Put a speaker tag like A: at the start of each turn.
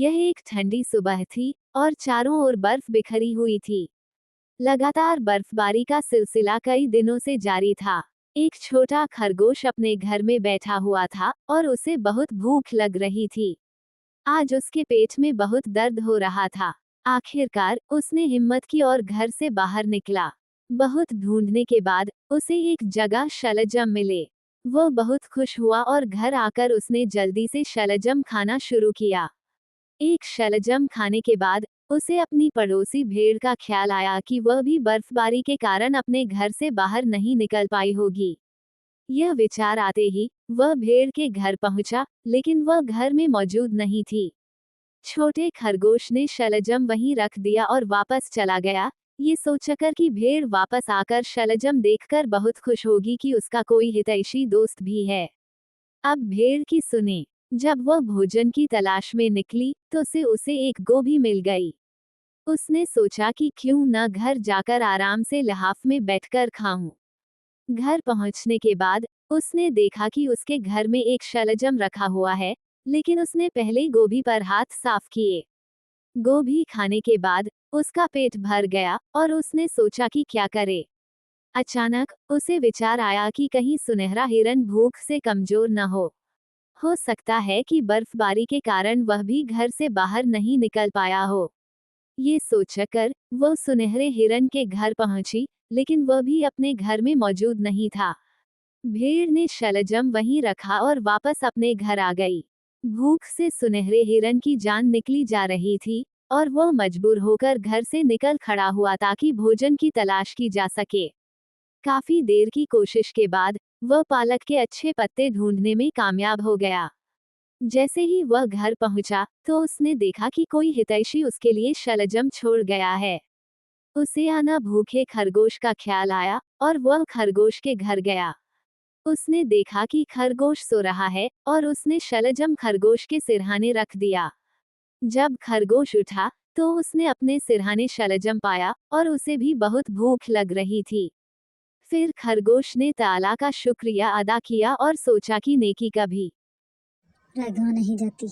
A: यह एक ठंडी सुबह थी और चारों ओर बर्फ बिखरी हुई थी। लगातार बर्फबारी का सिलसिला कई दिनों से जारी था। एक छोटा खरगोश अपने घर में बैठा हुआ था और उसे बहुत भूख लग रही थी। आज उसके पेट में बहुत दर्द हो रहा था। आखिरकार उसने हिम्मत की और घर से बाहर निकला। बहुत ढूंढने के बाद उसे एक जगह शलजम मिले। वो बहुत खुश हुआ और घर आकर उसने जल्दी से शलजम खाना शुरू किया। एक शलजम खाने के बाद उसे अपनी पड़ोसी भेड़ का ख्याल आया कि वह भी बर्फबारी के कारण अपने घर से बाहर नहीं निकल पाई होगी। यह विचार आते ही वह भेड़ के घर पहुंचा, लेकिन वह घर में मौजूद नहीं थी। छोटे खरगोश ने शलजम वहीं रख दिया और वापस चला गया, ये सोचकर कि भेड़ वापस आकर शलजम देखकर बहुत खुश होगी कि उसका कोई हितैषी दोस्त भी है। अब भेड़ की सुने। जब वह भोजन की तलाश में निकली तो उसे एक गोभी मिल गई। उसने सोचा कि क्यों न घर जाकर आराम से लिहाफ में बैठकर खाऊं। घर पहुंचने के बाद उसने देखा कि उसके घर में एक शलजम रखा हुआ है, लेकिन उसने पहले गोभी पर हाथ साफ किए। गोभी खाने के बाद उसका पेट भर गया और उसने सोचा कि क्या करे। अचानक उसे विचार आया कि कहीं सुनहरा हिरन भूख से कमजोर न हो सकता है कि बर्फबारी के कारण वह भी घर से बाहर नहीं निकल पाया हो। ये सोचकर वह सुनहरे हिरन के घर पहुंची, लेकिन वह भी अपने घर में मौजूद नहीं था। भेड़ ने शलजम वहीं रखा और वापस अपने घर आ गई। भूख से सुनहरे हिरन की जान निकली जा रही थी और वह मजबूर होकर घर से निकल खड़ा हुआ ताकि भोजन की तलाश की जा सके। काफी देर की कोशिश के बाद वह पालक के अच्छे पत्ते ढूंढने में कामयाब हो गया। जैसे ही वह घर पहुंचा तो उसने देखा कि कोई हितैषी उसके लिए शलजम छोड़ गया है। उसे आना भूखे खरगोश का ख्याल आया और वह खरगोश के घर गया। उसने देखा कि खरगोश सो रहा है और उसने शलजम खरगोश के सिरहाने रख दिया। जब खरगोश उठा तो उसने अपने सिरहाने शलजम पाया और उसे भी बहुत भूख लग रही थी। फिर खरगोश ने ताला का शुक्रिया अदा किया और सोचा कि नेकी कभी
B: राघवा नहीं जाती।